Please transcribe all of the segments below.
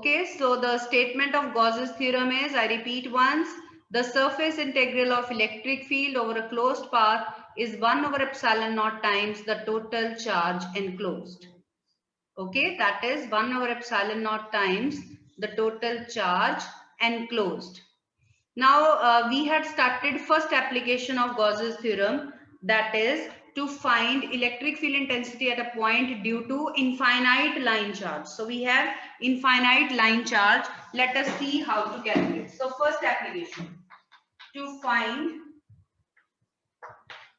Okay, so the statement of Gauss's theorem is, I repeat once, the surface integral of electric field over a closed path is 1 over epsilon naught times the total charge enclosed. Okay, that is 1 over epsilon naught times the total charge enclosed. Now we had started first application of Gauss's theorem, that is to find electric field intensity at a point due to infinite line charge. So we have infinite line charge. Let us see how to calculate. So first application, to find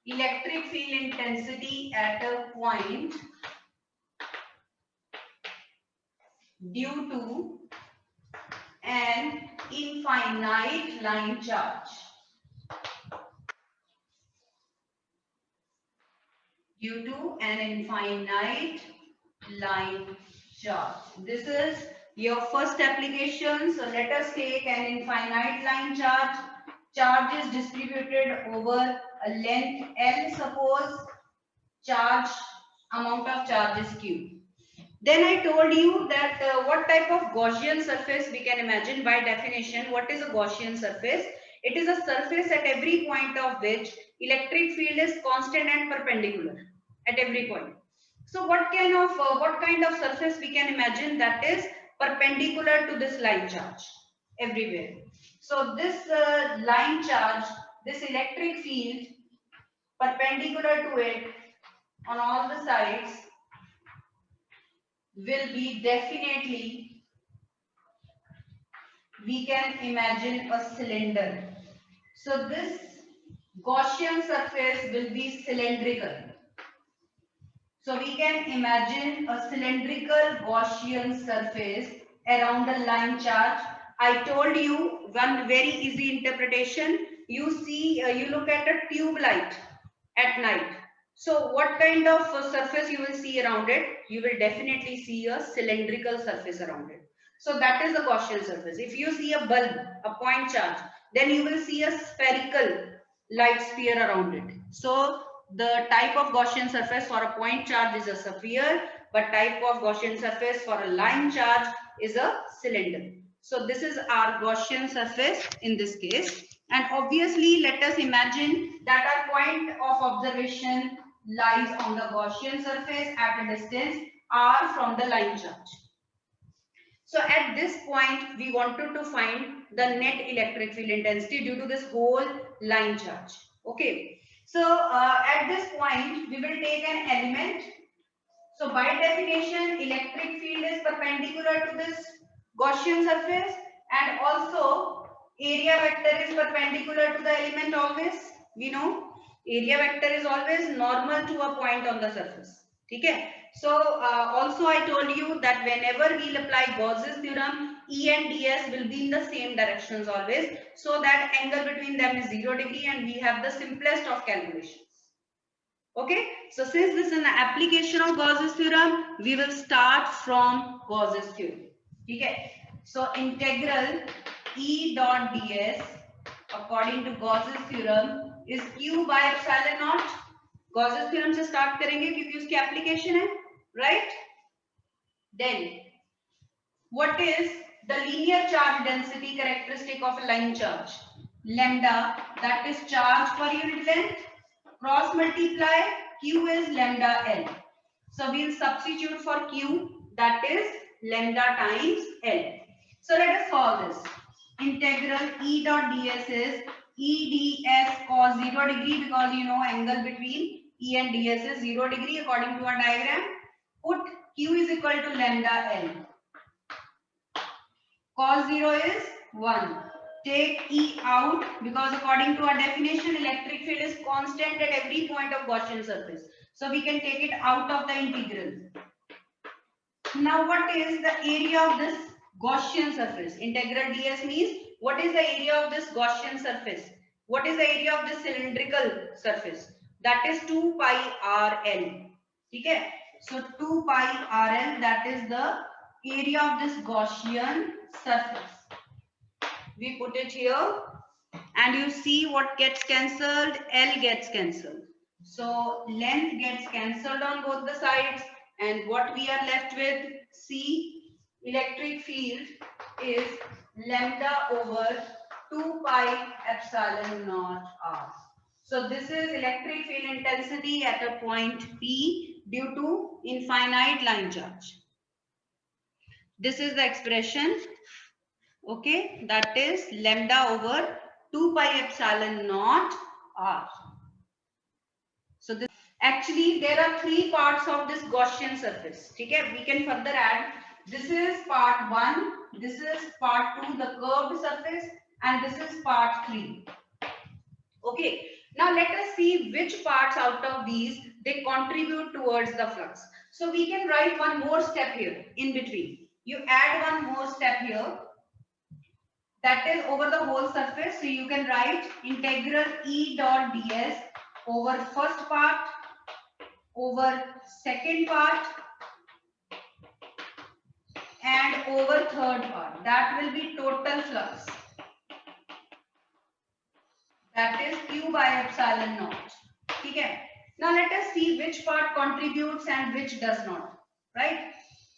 electric field intensity at a point due to an infinite line charge. Due to an infinite line charge. This is your first application. So let us take an infinite line charge. Charge is distributed over a length L, suppose charge, amount of charge is Q. Then I told you that what type of Gaussian surface we can imagine. By definition, what is a Gaussian surface? It is a surface at every point of which electric field is constant and perpendicular at every point. So what kind of surface we can imagine that is perpendicular to this line charge everywhere. So this line charge, this electric field perpendicular to it on all the sides will be definitely, we can imagine a cylinder. So this Gaussian surface will be cylindrical. So we can imagine a cylindrical Gaussian surface around a line charge. I told you one very easy interpretation. You see, you look at a tube light at night. So what kind of surface you will see around it? You will definitely see a cylindrical surface around it. So that is the Gaussian surface. If you see a bulb, a point charge, then you will see a spherical light sphere around it. So the type of Gaussian surface for a point charge is a sphere, but type of Gaussian surface for a line charge is a cylinder. So this is our Gaussian surface in this case. And obviously, let us imagine that our point of observation lies on the Gaussian surface at a distance r from the line charge. So at this point, we wanted to find the net electric field intensity due to this whole line charge. Okay. So at this point, we will take an element. So by definition, electric field is perpendicular to this Gaussian surface, and also area vector is perpendicular to the element always. We know area vector is always normal to a point on the surface. Okay. So also I told you that whenever we'll apply Gauss's theorem, E and ds will be in the same directions always, so that angle between them is 0 degree and we have the simplest of calculations. Okay, so since this is an application of Gauss's theorem, we will start from Gauss's theorem. Okay, so integral E dot ds according to Gauss's theorem is Q by epsilon naught. Gauss's theorem से start करेंगे क्योंकि उसकी application है, right? Then, what is the linear charge density characteristic of a line charge? Lambda, that is charge per unit length. Cross multiply, Q is lambda L. So we will substitute for Q, that is lambda times L. So let us solve this. Integral E dot ds is E ds cos 0 degree, because you know angle between E and ds is 0 degree according to our diagram. Put Q is equal to lambda L. Cos 0 is 1. Take E out, because according to our definition, electric field is constant at every point of Gaussian surface. So we can take it out of the integral. Now what is the area of this Gaussian surface? Integral ds means what is the area of this Gaussian surface? What is the area of this cylindrical surface? That is 2 pi RL. Okay? So 2 pi RL, that is the area of this Gaussian surface. We put it here and you see what gets cancelled. L gets cancelled. So length gets cancelled on both the sides, and what we are left with, C. electric field is lambda over 2 pi epsilon naught r. So this is electric field intensity at a point P due to infinite line charge. This is the expression, okay, that is lambda over 2 pi epsilon naught r. So this actually there are three parts of this Gaussian surface. Okay, we can further add. This is part 1, this is part 2, the curved surface, and this is part 3. Okay, now let us see which parts out of these they contribute towards the flux. So we can write one more step here in between. You add one more step here, that is over the whole surface. So you can write integral E dot ds over first part, over second part, and over third part. That will be total flux. That is Q by epsilon naught. Okay. Now let us see which part contributes and which does not. Right.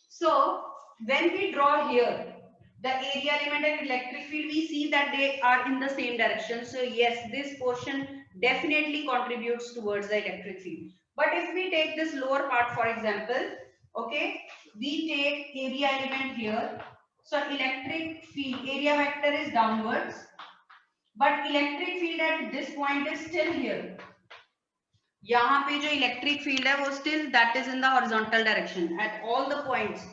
So when we draw here the area element and electric field, we see that they are in the same direction. So yes, this portion definitely contributes towards the electric field. But if we take this lower part, for example, okay, we take area element here. So electric field area vector is downwards, but electric field at this point is still here. यहाँ पे जो electric field है वो still that is in the horizontal direction at all the points.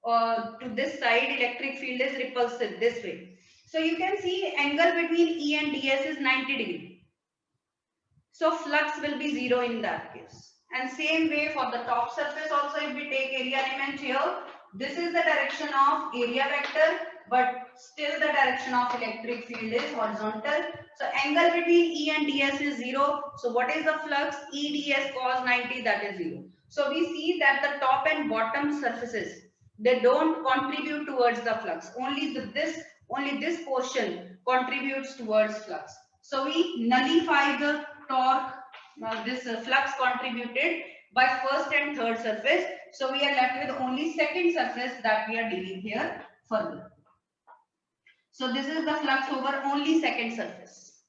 To this side, electric field is repulsive this way. So you can see angle between E and ds is 90 degree. So flux will be 0 in that case. And same way for the top surface also, if we take area element here, this is the direction of area vector, but still the direction of electric field is horizontal. So angle between E and ds is 0. So what is the flux? E ds cos 90, that is 0. So we see that the top and bottom surfaces, they don't contribute towards the flux. Only this portion contributes towards flux. So we nullify the torque, this flux contributed by first and third surface. So we are left with only second surface that we are dealing here further. So this is the flux over only second surface.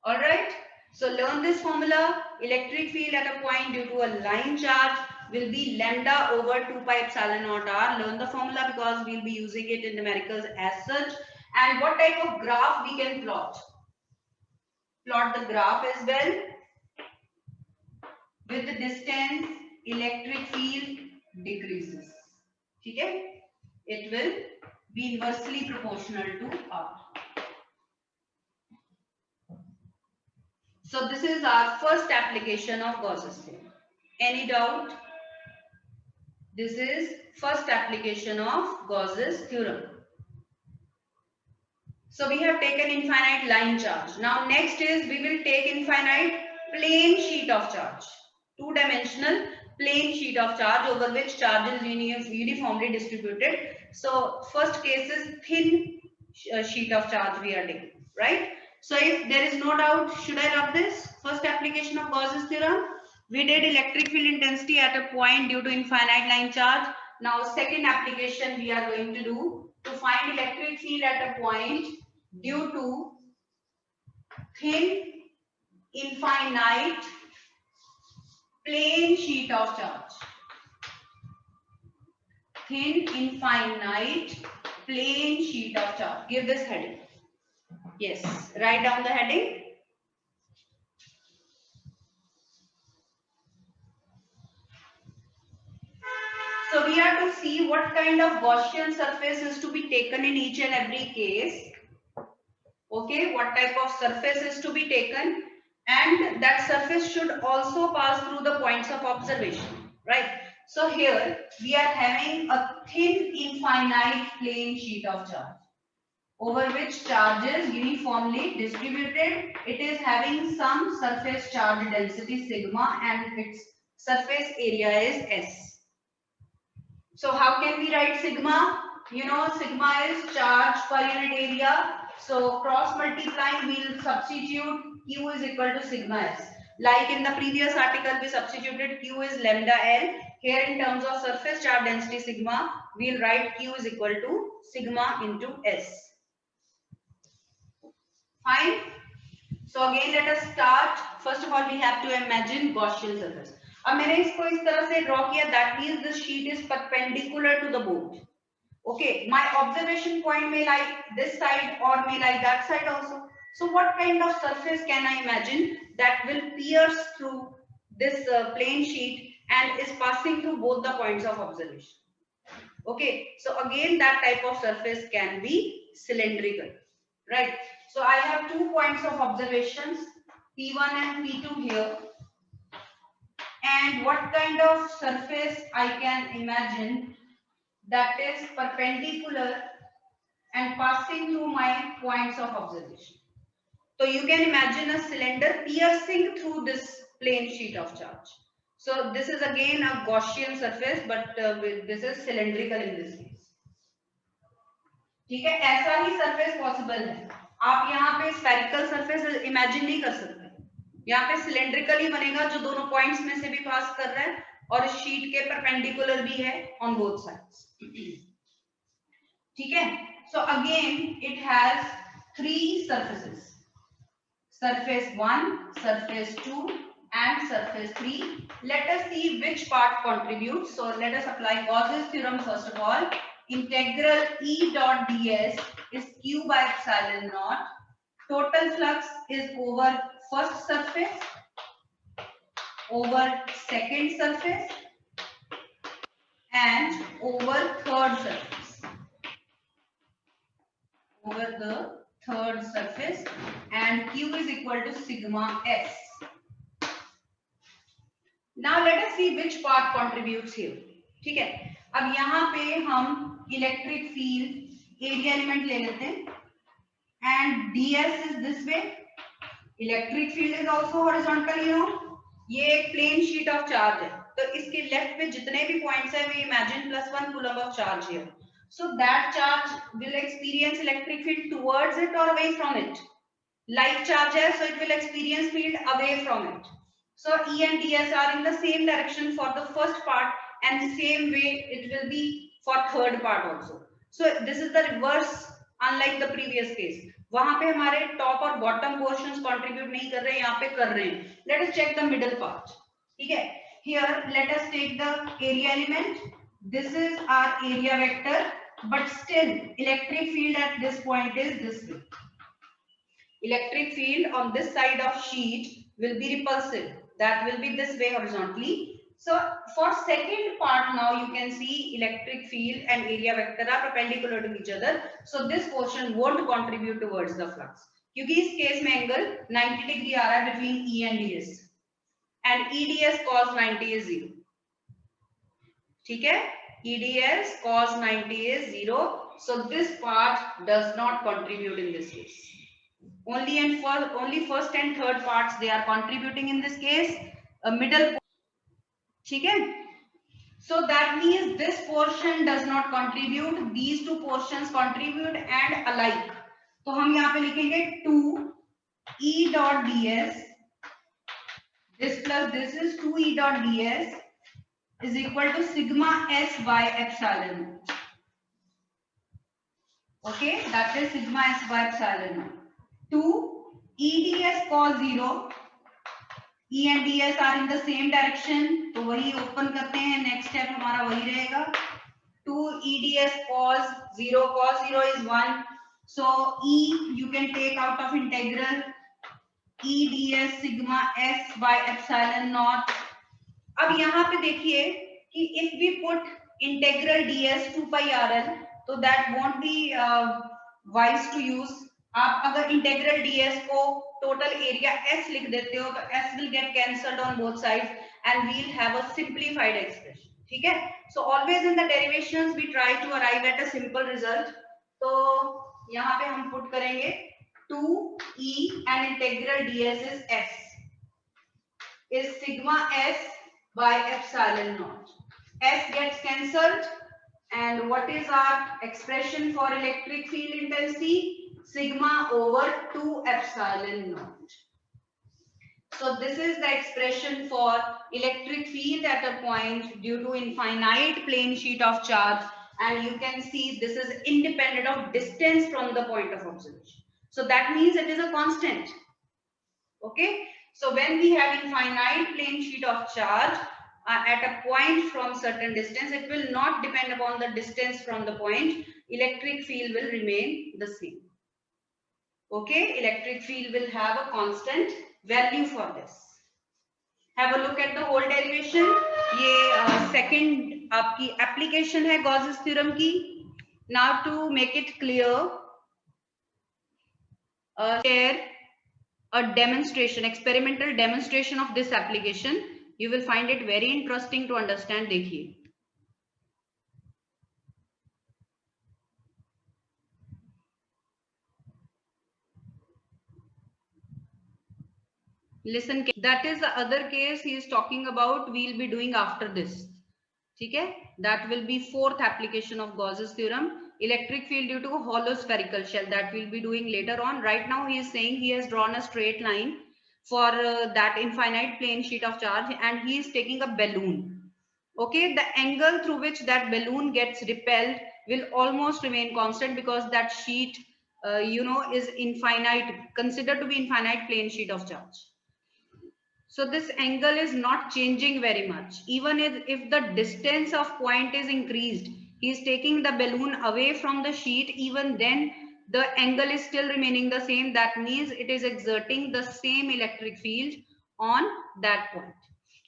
All right. So learn this formula. Electric field at a point due to a line charge will be lambda over 2 pi epsilon naught r. Learn the formula because we'll be using it in numericals as such. And what type of graph we can plot? Plot the graph as well. With the distance, electric field decreases. Okay? It will be inversely proportional to r. So this is our first application of Gauss's theorem. Any doubt? This is first application of Gauss's theorem. So we have taken infinite line charge. Now next is we will take infinite plane sheet of charge. Two-dimensional plane sheet of charge over which charge is uniformly distributed. So first case is thin sheet of charge we are taking, right? So if there is no doubt, should I rub this? First application of Gauss's theorem. We did electric field intensity at a point due to infinite line charge. Now second application we are going to do to find electric field at a point due to thin infinite plane sheet of charge. Thin infinite plane sheet of charge. Give this heading. Yes, write down the heading. So we are to see what kind of Gaussian surface is to be taken in each and every case. Okay, what type of surface is to be taken, and that surface should also pass through the points of observation, right? So here we are having a thin infinite plane sheet of charge over which charge is uniformly distributed. It is having some surface charge density sigma and its surface area is S. So how can we write sigma? You know, sigma is charge per unit area. So cross multiplying, we'll substitute Q is equal to sigma S. Like in the previous article, we substituted Q is lambda L. here in terms of surface charge density sigma, we'll write Q is equal to sigma into S. Fine. So again let us start. First of all we have to imagine Gaussian surface. अब मैंने इसको इस तरह से draw किया, that means the sheet is perpendicular to the board. Okay, my observation point may lie this side or may lie that side also. So what kind of surface can I imagine that will pierce through this plane sheet and is passing through both the points of observation? Okay, so again that type of surface can be cylindrical, right? So I have 2 points of observations, P1 and P2 here. And what kind of surface I can imagine that is perpendicular and passing through my points of observation? So you can imagine a cylinder piercing through this plane sheet of charge. So this is again a Gaussian surface, but this is cylindrical in this case. ठीक है, ऐसा ही surface possible है. आप यहाँ पे spherical surface imagine नहीं कर सकते. यहाँ पे cylindrical ही बनेगा जो दोनों points में से भी pass कर रहा है और इस sheet के perpendicular भी है on both sides. ठीक है. So again it has 3 surfaces. Surface 1, surface 2 and surface 3. Let us see which part contributes. So let us apply Gauss's theorem first of all. Integral E dot ds is Q by epsilon naught. Total flux is over first surface, over second surface and over third surface. Over the third surface, and Q is equal to sigma S. Now let us see which part contributes here. ठीक है, अब यहाँ पे हम electric field area element ले लेते हैं and ds is this way. Electric field is also horizontal, you know. ये एक प्लेन शीट ऑफ चार्ज है, तो इसके लेफ्ट पे जितने भी पॉइंट्स है, we imagine +1 coulomb of charge here. So that charge will experience electric field towards it or away from it. Like charge hai, so it will experience field away from it. So E and ds are in the same direction for the first part and the same way it will be for third part also. So this is the reverse unlike the previous case. वहां पे हमारे top और bottom portions contribute नहीं कर रहे, यहाँ पे कर रहे हैं. Let us check the middle part. ठीक है. Here let us take the area element. This is our area vector. But still electric field at this point is this way. Electric field on this side of sheet will be repulsive, that will be this way horizontally. So for second part now you can see electric field and area vector are perpendicular to each other, so this portion won't contribute towards the flux क्योंकि इस case में angle 90 degree आ रहा है between E and ds and EDS cos 90 is 0. ठीक है, EDS cos 90 is 0, so this part does not contribute in this case. Only first and third parts they are contributing in this case. A middle. ठीक है. So that means this portion does not contribute. These two portions contribute and alike. तो हम यहाँ पे लिखेंगे 2 E dot ds. This plus this is 2 E dot ds. Is equal to sigma S by epsilon naught. Okay, that is sigma S by epsilon naught. 2 EDS cos 0. E and ds are in the same direction, तो वही open करते हैं. Next step हमारा वही रहेगा. 2 EDS cos 0 is 1. So E you can take out of integral. EDS sigma S by epsilon naught. अब यहाँ पे देखिए कि if we put integral ds 2 pi rl, तो that won't be wise to use. आप अगर integral ds को total area s लिख देते हो तो s will get cancelled on both sides and we'll have a simplified expression. ठीक है. So always in the derivations we try to arrive at a simple result. तो यहाँ पे हम put करेंगे 2e and integral ds is s is sigma s by epsilon naught. S gets cancelled and what is our expression for electric field intensity? Sigma over 2 epsilon naught. So this is the expression for electric field at a point due to infinite plane sheet of charge, and you can see this is independent of distance from the point of observation. So that means it is a constant. Okay, so when we have infinite plane sheet of charge at a point from certain distance, it will not depend upon the distance from the point. Electric field will remain the same. Okay, electric field will have a constant value for this. Have a look at the whole derivation. ये second आपकी application है Gauss's theorem की. Now to make it clear, share a demonstration, experimental demonstration of this application. You will find it very interesting to understand. देखिए. Listen, that is the other case he is talking about. We'll be doing after this. Okay, that will be fourth application of Gauss's theorem. Electric field due to hollow spherical shell, that we'll be doing later on. Right now he is saying he has drawn a straight line for that infinite plane sheet of charge, and he is taking a balloon. Okay, the angle through which that balloon gets repelled will almost remain constant because that sheet is infinite, considered to be infinite plane sheet of charge. So this angle is not changing very much. Even if the distance of point is increased, he is taking the balloon away from the sheet, even then the angle is still remaining the same. That means it is exerting the same electric field on that point.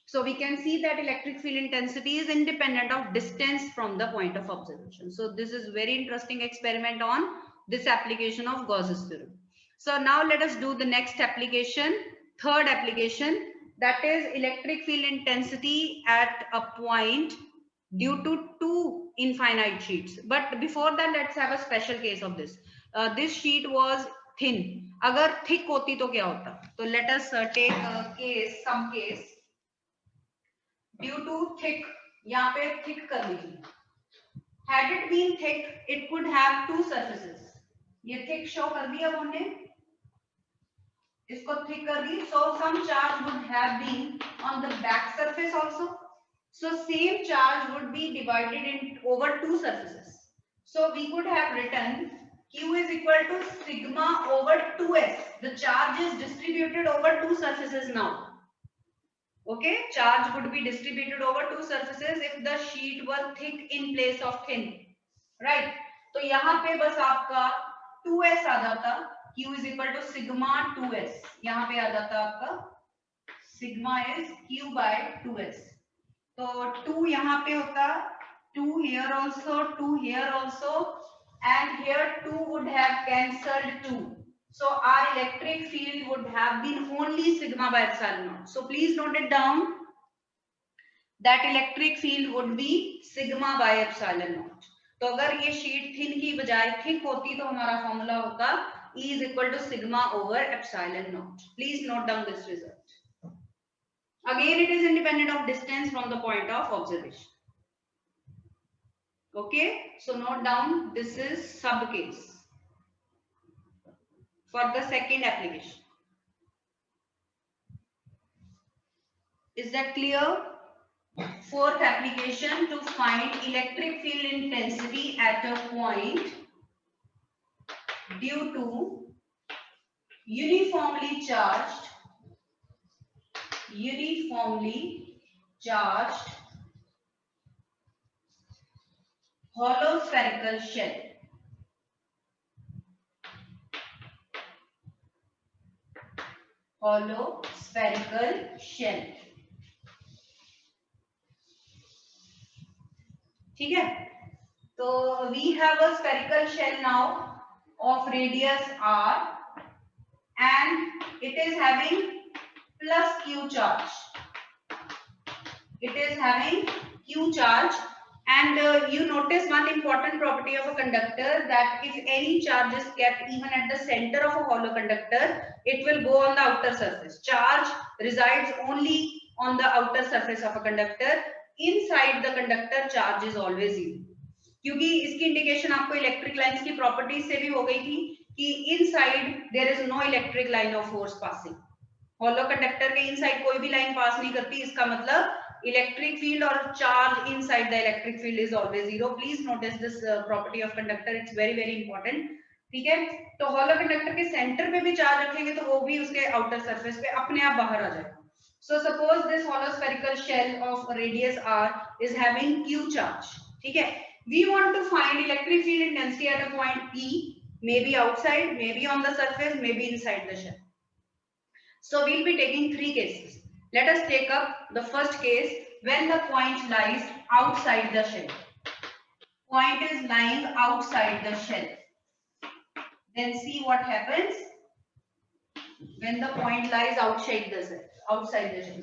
So we can see that electric field intensity is independent of distance from the point of observation. So this is very interesting experiment on this application of Gauss's theorem. So now let us do the next application, third application, that is electric field intensity at a point due to two infinite sheets. But before that, let's have a special case of this. This sheet was thin. अगर thick होती तो क्या होता? So let us take a case, some case. Due to thick, यहाँ पे thick कर लीजिए. Had it been thick, it could have two surfaces. ये thick show कर दिया हमने. इसको thick कर दी. So some charge would have been on the back surface also. So same charge would be divided in over two surfaces. So we could have written Q is equal to sigma over 2s. The charge is distributed over two surfaces now. Okay, charge would be distributed over two surfaces if the sheet were thick in place of thin, right? तो यहाँ पे बस आपका 2s आ जाता, Q is equal to sigma 2s. यहाँ पे आ जाता आपका sigma is Q by 2s. तो 2 यहाँ पे होता, 2 here also, 2 here also, and here 2 would have cancelled 2. So our electric field would have been only sigma by epsilon naught. So please note it down that electric field would be sigma by epsilon naught. तो अगर ये sheet thin की बजाय thick होती तो हमारा formula होता E is equal to sigma over epsilon naught. Please note down this result. Again, it is independent of distance from the point of observation. Okay, so note down this is sub case for the second application. Is that clear? Fourth application, to find electric field intensity at a point due to uniformly charged hollow spherical shell. Hollow spherical shell. ठीक है, तो we have a spherical shell now of radius r and it is having plus q charge. It is having q charge, and you notice one important property of a conductor, that if any charge is kept even at the center of a hollow conductor, it will go on the outer surface. Charge resides only on the outer surface of a conductor. Inside the conductor charge is always zero. क्योंकि इसकी indication आपको electric lines की property से भी हो गई थी कि inside there is no electric line of force passing. Hollow conductor के इनसाइड कोई भी लाइन पास नहीं करती, इसका मतलब इलेक्ट्रिक फील्ड और charge inside the electric field is always zero. Please notice this property of conductor, it's very very important. ठीक है, तो हॉलो कंडक्टर के सेंटर पे भी चार्ज रखेंगे तो वो भी उसके आउटर सरफेस पे अपने आप बाहर आ जाएगा. So suppose this hollow spherical shell of radius r is having q charge. ठीक है, we want to find electric field intensity at a point P, maybe outside, maybe on the surface, maybe inside the shell. So we'll be taking three cases. Let us take up the first case when the point lies outside the shell. Point is lying outside the shell. Then see what happens when the point lies outside the shell.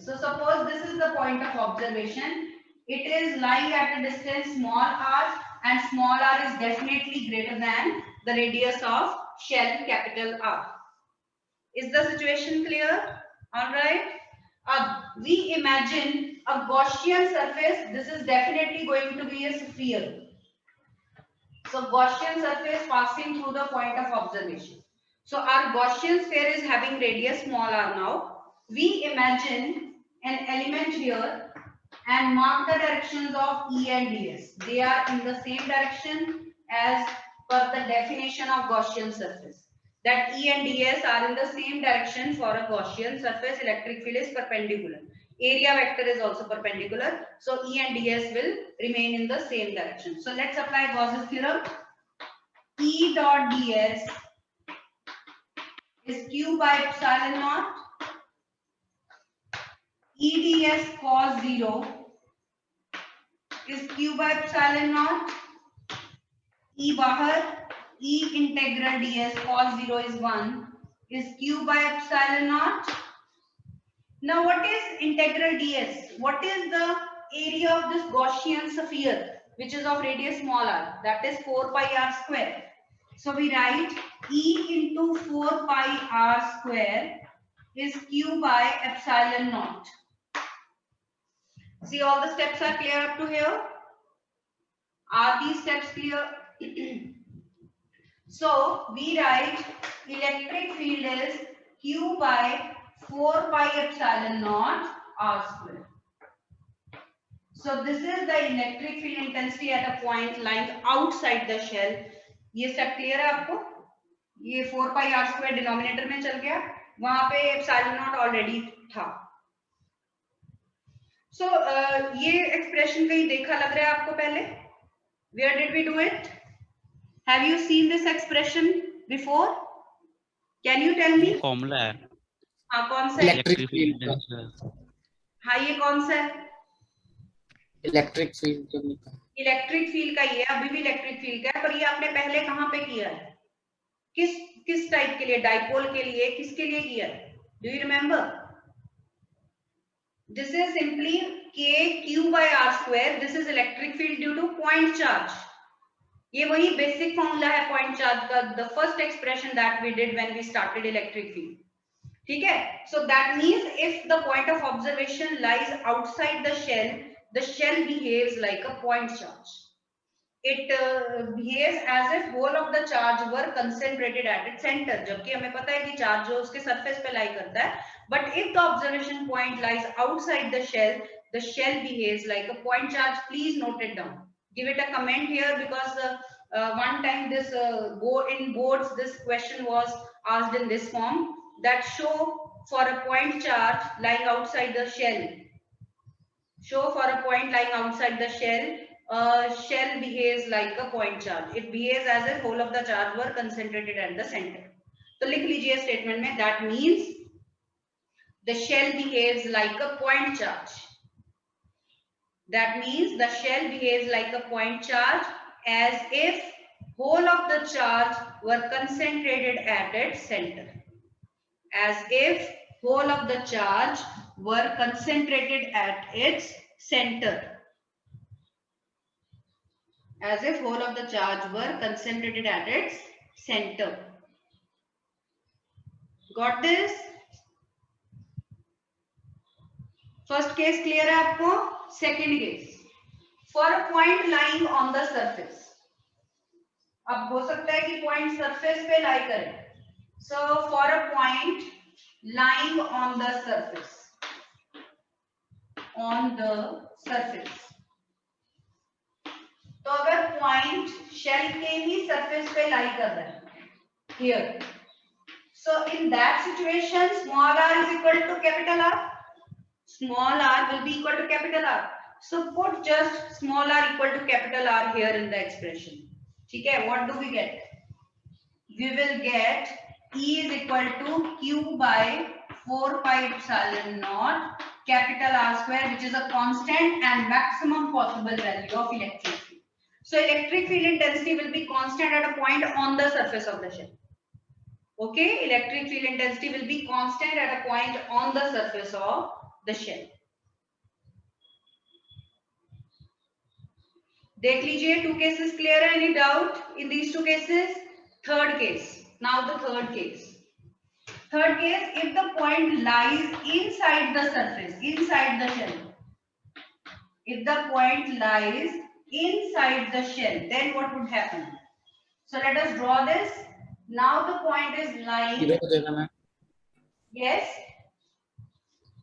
So suppose this is the point of observation. It is lying at a distance small r, and small r is definitely greater than the radius of shell capital R. Is the situation clear? All right. We imagine a Gaussian surface. This is definitely going to be a sphere. So Gaussian surface passing through the point of observation. So our Gaussian sphere is having radius small r now. We imagine an element here and mark the directions of E and ds. They are in the same direction as per the definition of Gaussian surface. That E and ds are in the same direction for a Gaussian surface. Electric field is perpendicular. Area vector is also perpendicular. So E and ds will remain in the same direction. So let's apply Gauss's theorem. E dot ds is q by epsilon naught. EDS cos 0 is q by epsilon naught. E bahar, E integral ds cos 0 is 1 is q by epsilon naught. Now what is integral ds? What is the area of this Gaussian sphere which is of radius small r? That is 4 pi r square. So we write E into 4 pi r square is q by epsilon naught. See, all the steps are clear up to here. Are these steps clear? So we write electric field is q by 4 pi epsilon naught r square. So this is the electric field intensity at a point lying outside the shell. ये step clear है आपको? ये 4 pi r square denominator में चल गया, वहां पे epsilon naught already था. So ये expression कहीं देखा लग रहा है आपको पहले? Where did we do it? Have you seen this expression before? Can you tell me? Formula है. हाँ, कौन सा? Electric field. हाँ, ये कौन सा है? Electric field. इलेक्ट्रिक फील्ड का ये अभी भी इलेक्ट्रिक फील्ड का है, पर ये आपने पहले कहाँ पे किया है? किस टाइप के लिए? डाइपोल के लिए? किसके लिए किया है? Do you remember? This is simply k q by r square. This is electric field due to point charge. ये वही basic formula है point charge का. The first expression that we did when we started electric field. ठीक है? So that means if the point of observation lies outside the shell behaves like a point charge. It behaves as if whole of the charge were concentrated at its center. जबकि हमें पता है कि charge जो उसके surface पे lie करता है. But if the observation point lies outside the shell behaves like a point charge. Please note it down. Give it a comment here, because one time this in boards this question was asked in this form, that show for a point charge lying outside the shell. Show for a point lying outside the shell behaves like a point charge. It behaves as if whole of the charge were concentrated at the center. तो लिख लीजिए statement में, that means the shell behaves like a point charge. That means the shell behaves like a point charge as if whole of the charge were concentrated at its center. As if whole of the charge were concentrated at its center. As if whole of the charge were concentrated at its center. Got this? First case clear है आपको? Second case. For a point lying on the surface. अब हो सकता है कि point surface पे lie करे. So for a point lying on the surface. On the surface. तो अगर पॉइंट शेल के ही सरफेस पे लाई कर रहा है here, so in that situation small r is equal to capital R. Small r will be equal to capital R. So put just small r equal to capital R here in the expression. ठीक है, what do we get? We will get E is equal to Q by 4 pi epsilon naught capital R square, which is a constant and maximum possible value of electric field. So electric field intensity will be constant at a point on the surface of the shell. Okay, electric field intensity will be constant at a point on the surface of the shell. देख लीजिए, two cases clear है? Any doubt in these two cases? Third case. Now the third case. Third case, if the point lies inside the surface, inside the shell. If the point lies inside the shell, then what would happen? So let us draw this. Now the point is lying. Zero हो जाएगा ma'am. Yes.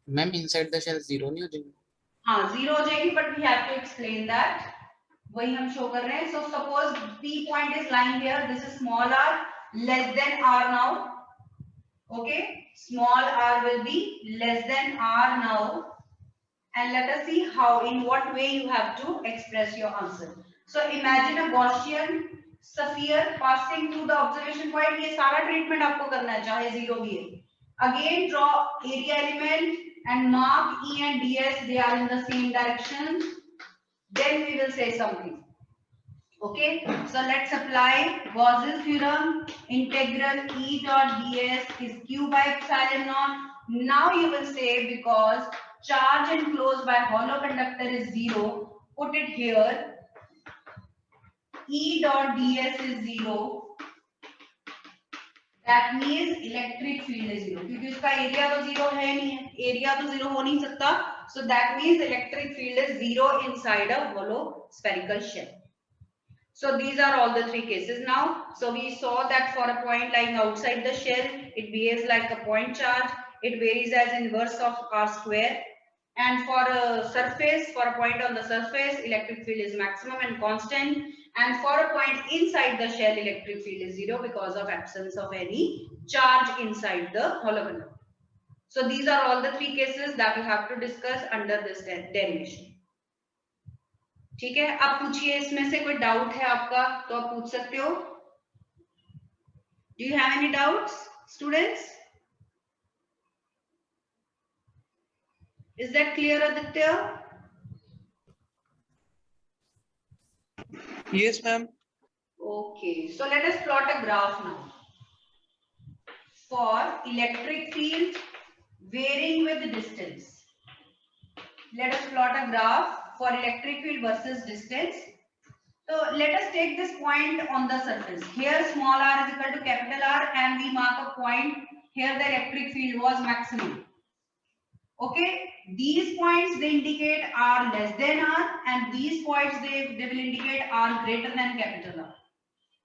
Ma'am inside the shell zero नहीं हो जाएगा. हाँ, zero हो जाएगी, but we have to explain that. वही हम show कर रहे हैं. So suppose P point is lying here. This is small r less than r now. Okay, small r will be less than r now. And let us see how, in what way you have to express your answer. So imagine a Gaussian sphere passing through the observation point. ये सारा treatment आपको करना है, चाहे zero भी है. Again draw area element and mark E and ds. They are in the same direction. Then we will say something. Okay, so let's apply Gauss's theorem. Integral E dot ds is Q by epsilon naught. Now you will say, because charge enclosed by hollow conductor is zero, put it here. E dot ds is zero. That means electric field is zero. क्योंकि उसका area तो zero है नहीं है, area तो zero हो नहीं सकता. So that means electric field is zero inside a hollow spherical shell. So these are all the three cases now. So we saw that for a point lying outside the shell, it behaves like a point charge. It varies as inverse of r square. And for a surface, for a point on the surface, electric field is maximum and constant. And for a point inside the shell, electric field is zero because of absence of any charge inside the hollow conductor. So these are all the three cases that we have to discuss under this derivation. ठीक है, अब पूछिए, इसमें से कोई doubt है आपका तो आप पूछ सकते हो. Do you have any doubts, students? Is that clear, Aditya? Yes, ma'am. Okay, so let us plot a graph now. For electric field varying with distance. Let us plot a graph for electric field versus distance. So let us take this point on the surface. Here small r is equal to capital R and we mark a point. Here the electric field was maximum. Okay, these points they indicate r less than r and these points they will indicate r greater than capital R.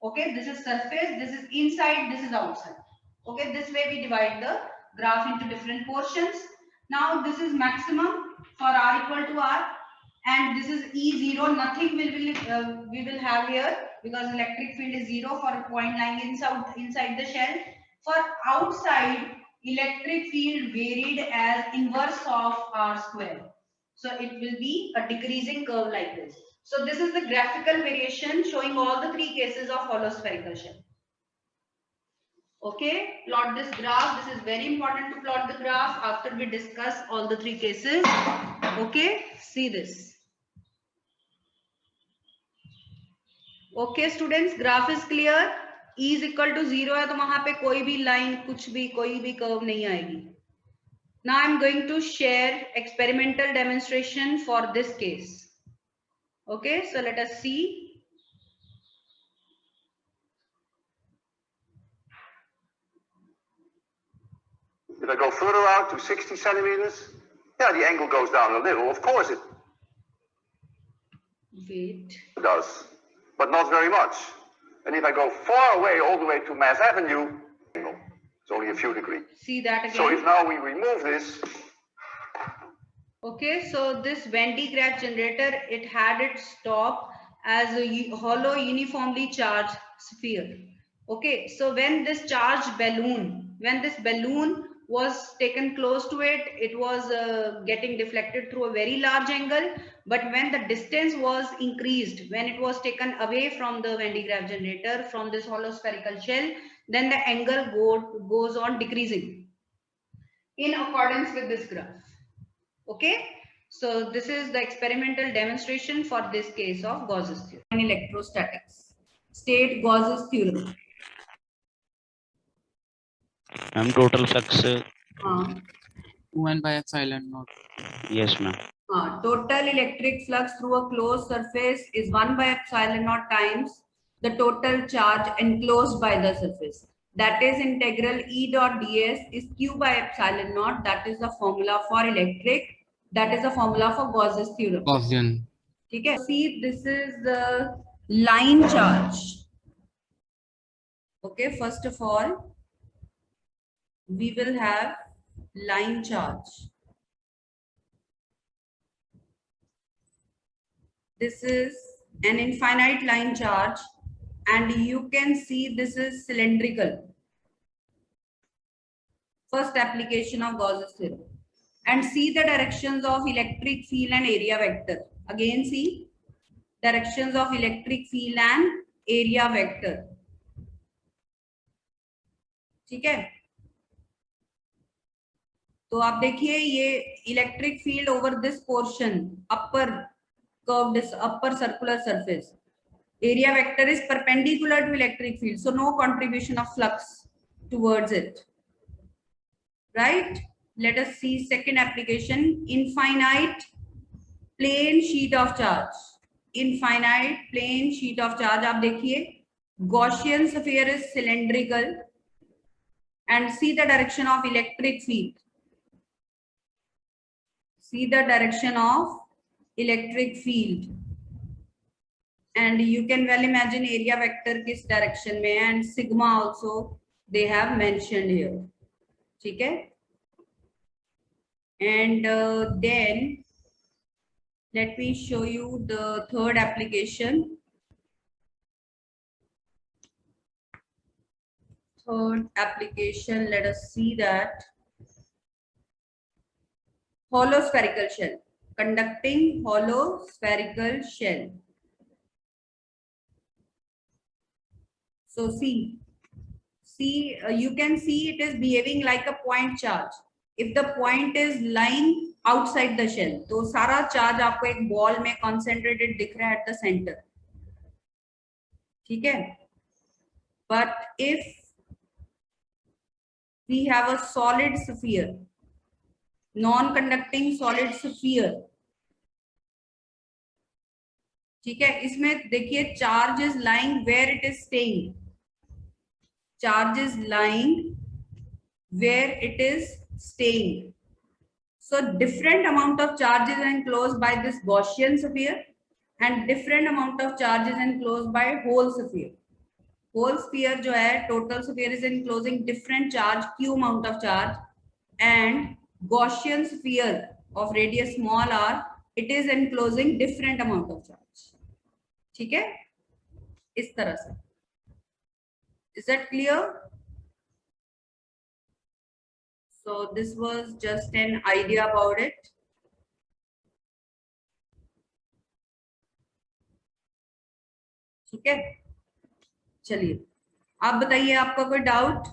Okay, this is surface, this is inside, this is outside. Okay, this way we divide the graph into different portions. Now this is maximum for r equal to r and this is E0. Nothing we will have here because electric field is zero for a point lying inside the shell. For outside, electric field varied as inverse of r square. So it will be a decreasing curve like this. So this is the graphical variation showing all the three cases of hollow spherical shell. Okay, plot this graph. This is very important to plot the graph after we discuss all the three cases. Okay, see this. Okay students, graph is clear. E is equal to 0 है तो वहां पे कोई भी line, कुछ भी, कोई भी कर्व नहीं आएगी. Now I am going to share experimental demonstration for this case. Okay, so let us see. If I go further out to 60 centimeters, yeah, the angle goes down a little. Of course it Wait. does, but not very much. And if I go far away, all the way to Mass Avenue, It's only a few degrees. See that again. So if now we remove this, okay, so this Van de Graaff generator, it had its top as a hollow uniformly charged sphere. Okay, so when this charged balloon, when this balloon was taken close to it, it was getting deflected through a very large angle. But when the distance was increased, when it was taken away from the Van de Graaff generator, from this hollow spherical shell, then the angle goes on decreasing in accordance with this graph. Okay, so this is the experimental demonstration for this case of Gauss's theorem. And electrostatics. State Gauss's theorem. Ma'am, total flux. 2n by epsilon naught. Yes, ma'am. Total electric flux through a closed surface is 1 by epsilon naught times the total charge enclosed by the surface. That is integral E dot ds is q by epsilon naught. That is the formula for electric. That is the formula for Gauss's theorem. Gaussian. Okay. See, this is the line charge. Okay, first of all, we will have line charge. This is an infinite line charge, and you can see this is cylindrical. First application of Gauss's theorem. And see the directions of electric field and area vector. Again, see directions of electric field and area vector. ठीक है, तो आप देखिए ये electric field over this portion upper curved upper circular surface. Area vector is perpendicular to electric field, so no contribution of flux towards it. Right? Let us see second application. Infinite plane sheet of charge. Infinite plane sheet of charge. आप देखिए Gaussian sphere is cylindrical, and see the direction of electric field. See the direction of electric field, and you can well imagine area vector किस direction में, and sigma also they have mentioned here. ठीक है, and then let me show you the third application. Third application, let us see that. Hollow spherical shell. Conducting hollow spherical shell. So see, you can see it is behaving like a point charge. If the point is lying outside the shell, तो सारा charge आपको एक ball में concentrated दिख रहा है at the center. ठीक है? But if we have a solid sphere, non-conducting solid sphere, ठीक है, इसमें देखिए charge is lying where it is staying. Charge is lying where it is staying. So different amount of charge is enclosed by this Gaussian sphere, and different amount of charge is enclosed by whole sphere. Whole sphere जो है, total sphere is enclosing different charge, q amount of charge, and Gaussian sphere of radius small r, it is enclosing different amount of charge. ठीक है, इस तरह से. Is that clear? So this was just an idea about it. ठीक है, चलिए आप बताइए, आपका कोई डाउट?